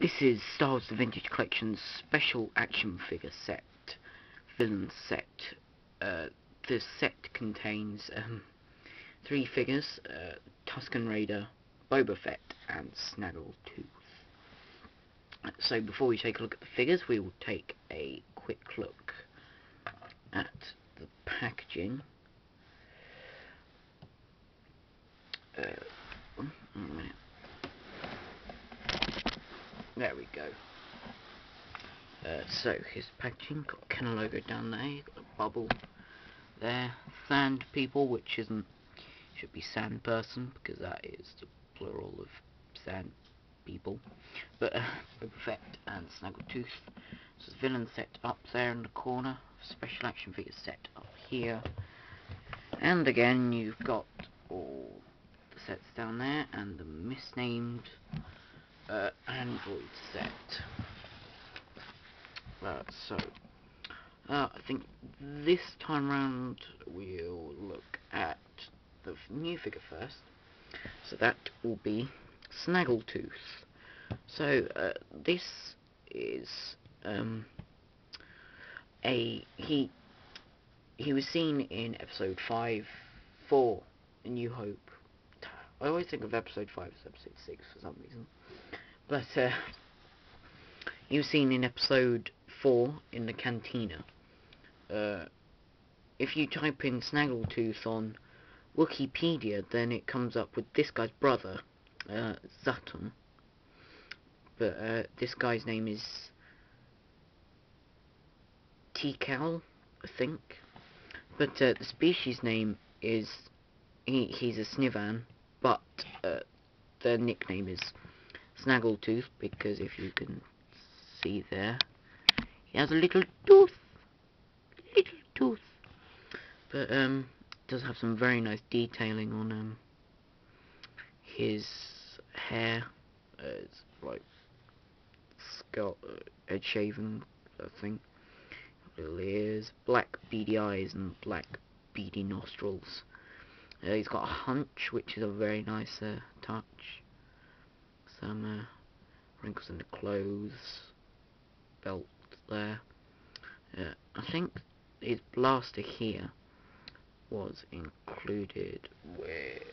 This is Star Wars The Vintage Collection's special action figure set, villain set. The set contains 3 figures, Tusken Raider, Boba Fett and Snaggletooth. So before we take a look at the figures, we will take a quick look at the packaging. There we go. So here's the packaging. Got a Kenner logo down there. Got a bubble there. Sand people, which isn't, should be sand person because that is the plural of sand people. But Boba Fett and Snaggletooth. So the villain set up there in the corner. Special action figure set up here. And again, you've got all the sets down there and the misnamed Android set. I think this time round we'll look at the new figure first. So that will be Snaggletooth. So this is he was seen in episode 4, A New Hope. I always think of episode 5 as episode 6 for some reason. But he was seen in episode 4 in the cantina. If you type in Snaggletooth on Wikipedia, then it comes up with this guy's brother, Zutton. But this guy's name is Tikal, I think. But the species name is, he's a Snivan, but the nickname is Snaggletooth, because if you can see there, he has a little tooth. But does have some very nice detailing on his hair. It's like scalp, head shaven, I think. Little ears, black beady eyes and black beady nostrils. He's got a hunch, which is a very nice touch. Some wrinkles in the clothes, belt there. I think his blaster here was included with,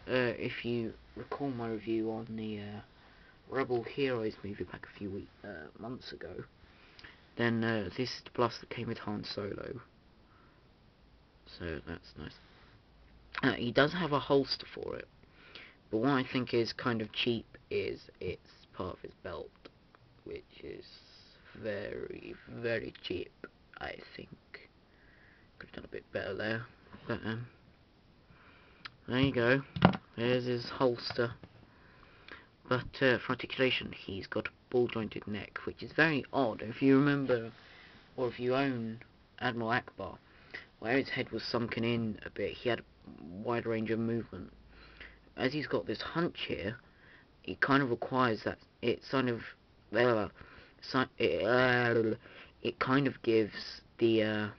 if you recall my review on the Rebel Heroes movie back a few months ago, then this is the blaster that came with Han Solo. So that's nice. He does have a holster for it, but what I think is kind of cheap is it's part of his belt, which is very, very cheap, I think. Could have done a bit better there, but there you go. There's his holster. But for articulation, he's got a ball-jointed neck, which is very odd. If you remember, or if you own Admiral Akbar, where his head was sunken in a bit, he had a wide range of movement. As he's got this hunch here, it kind of requires that it kind of gives the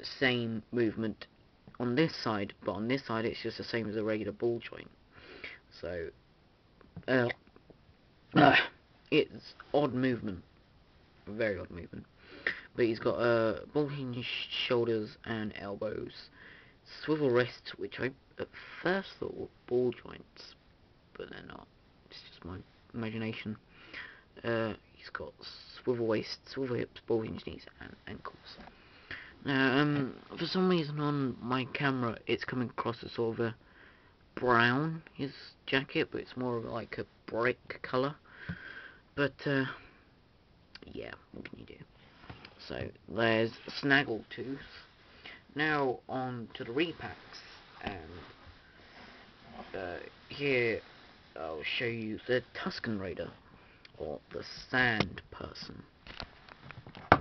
same movement on this side, but on this side it's just the same as a regular ball joint. So it's odd movement, very odd movement. But he's got bulging shoulders and elbows, swivel wrists, which I at first thought were ball joints, but they're not. It's just my imagination. He's got swivel waist, swivel hips, bulging knees, and ankles. Now, for some reason on my camera, it's coming across as sort of a brown, his jacket, but it's more of like a brick colour. But yeah, what can you do? So there's Snaggletooth. Now on to the repacks, and here I'll show you the Tusken Raider, or the Sand Person.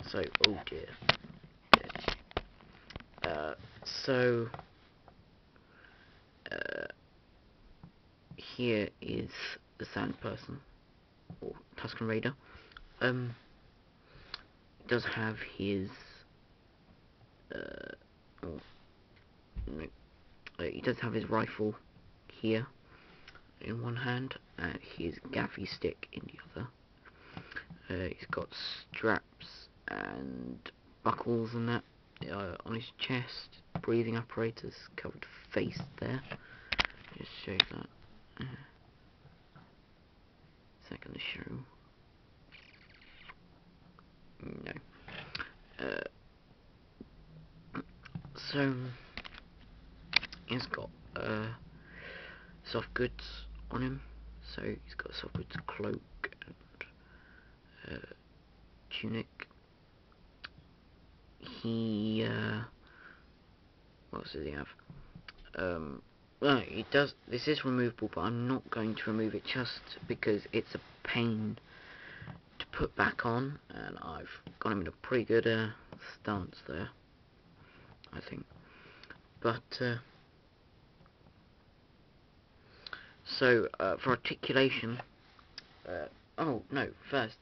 So, oh dear. Here is the Sand Person, or Tusken Raider. Does have his he does have his rifle here, in one hand and his gaffy stick in the other. He's got straps and buckles and that on his chest, breathing apparatus, covered face there. Just show you that. Is that going to show? No. So he's got soft goods on him. So he's got a soft goods cloak and tunic. He what else does he have? Well, he does. This is removable, but I'm not going to remove it just because it's a pain to put back on, and I've got him in a pretty good stance there, I think. But so for articulation, oh no, first,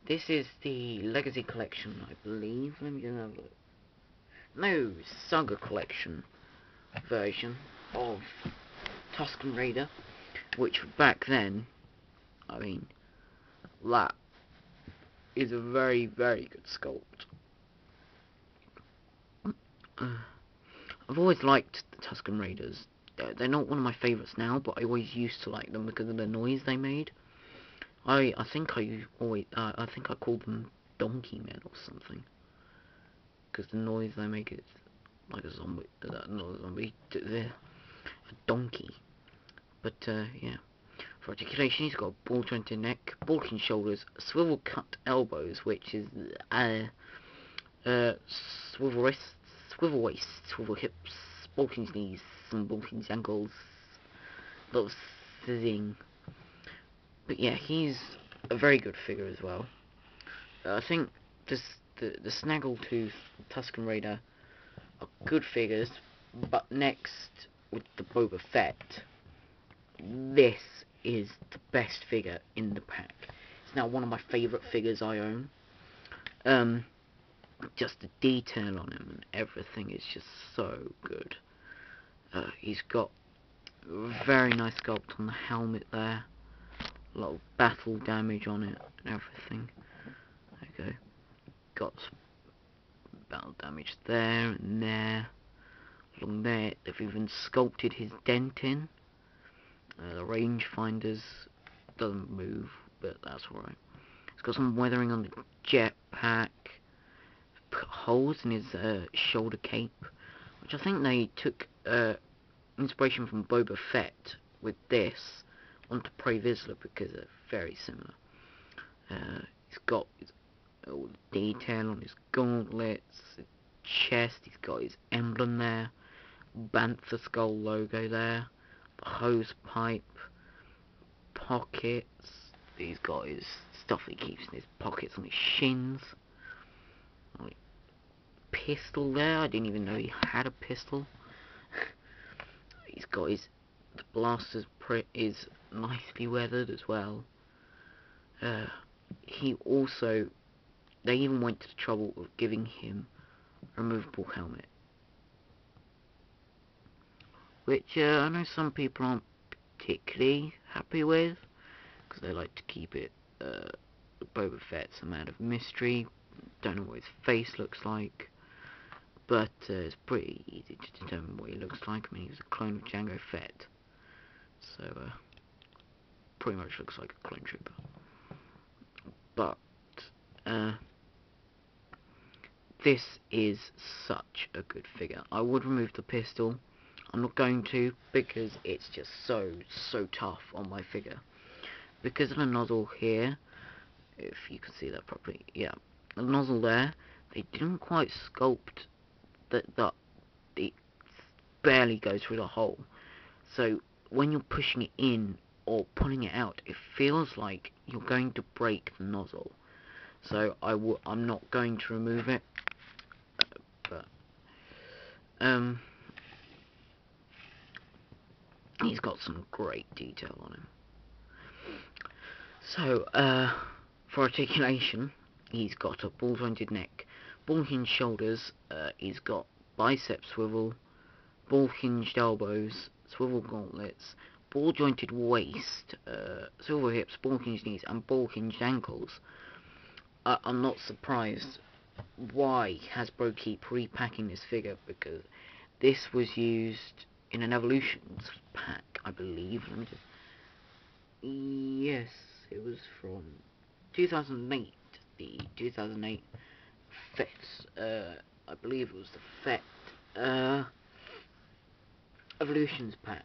this is the Legacy Collection, I believe. Let me just have a look. No, Saga Collection version of Tusken Raider, which back then, I mean, that is a very, very good sculpt. I've always liked the Tusken Raiders. They're not one of my favourites now, but I always used to like them because of the noise they made. I think I called them Donkey Men or something, because the noise they make is like a zombie. Not a zombie, a donkey. But yeah. For articulation, he's got a ball-jointed neck, bulking shoulders, swivel-cut elbows, which is swivel wrists, swivel waist, swivel hips, bulking knees, and bulking ankles. A lot of sizzing. But yeah, he's a very good figure as well. I think the Snaggletooth Tusken Raider are good figures, but next with the Boba Fett, this is the best figure in the pack. It's now one of my favourite figures I own. Just the detail on him and everything is just so good. He's got very nice sculpt on the helmet there. A lot of battle damage on it and everything. There you go. Got battle damage there and there. Along there, they've even sculpted his dent in. The rangefinders doesn't move, but that's alright. He's got some weathering on the jetpack. Put holes in his shoulder cape, which I think they took inspiration from Boba Fett with this onto Prey Vizsla because they're very similar. He's got all the detail on his gauntlets, his chest. He's got his emblem there, Bantha Skull logo there, the hose pipe, pockets. He's got his stuff he keeps in his pockets on his shins. Pistol there. I didn't even know he had a pistol. He's got the blaster's is nicely weathered as well. He also, they even went to the trouble of giving him a removable helmet, which I know some people aren't particularly happy with, because they like to keep it Boba Fett's a man of mystery, don't know what his face looks like, but it's pretty easy to determine what he looks like. I mean, he's a clone of Jango Fett, so pretty much looks like a clone trooper. But this is such a good figure. I would remove the pistol. I'm not going to, because it's just so tough on my figure. Because of the nozzle here, if you can see that properly, yeah, the nozzle there, they didn't quite sculpt that it barely goes through the hole. So when you're pushing it in or pulling it out, it feels like you're going to break the nozzle. So I'm not going to remove it, but he's got some great detail on him. So for articulation, he's got a ball-jointed neck, ball-hinged shoulders, he's got bicep swivel, ball-hinged elbows, swivel gauntlets, ball jointed waist, silver hips, ball hinged knees, and ball hinged ankles. I'm not surprised why Hasbro keep repacking this figure, because this was used in an Evolutions pack, I believe. Let me just... Yes, it was from 2008, the 2008 Fett, I believe it was the Fett, Evolutions pack.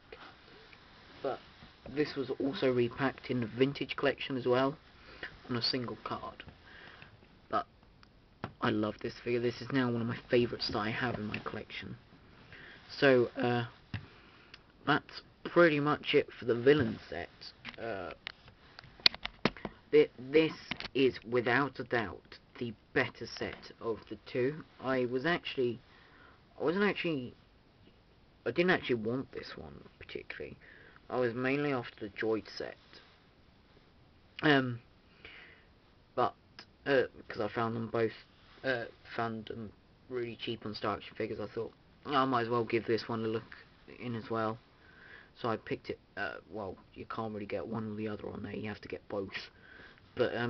But this was also repacked in the Vintage collection as well, on a single card. But I love this figure. This is now one of my favourites that I have in my collection. So, that's pretty much it for the villain set. This is without a doubt the better set of the two. I didn't actually want this one particularly. I was mainly after the Droid set. But because I found them really cheap on Star Action Figures, I thought, oh, I might as well give this one a look in as well. So I picked it. Well, you can't really get one or the other on there. You have to get both. But I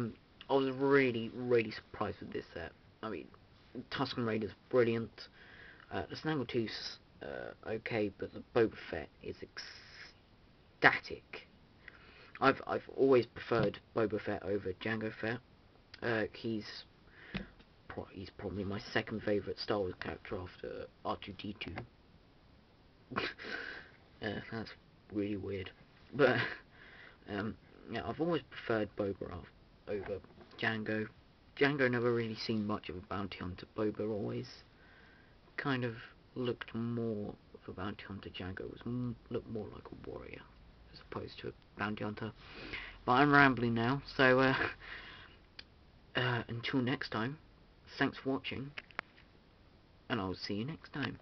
was really, really surprised with this set. I mean, Tusken Raider's brilliant. The Snaggletooth's okay, but the Boba Fett is ecstatic. I've always preferred Boba Fett over Jango Fett. He's probably my second favourite Star Wars character after R2-D2. That's really weird, but yeah, I've always preferred Boba over Jango. Jango never really seen much of a bounty hunter. Boba always kind of looked more of a bounty hunter. Jango looked more like a warrior as opposed to a bounty hunter. But I'm rambling now, so until next time, thanks for watching, and I'll see you next time.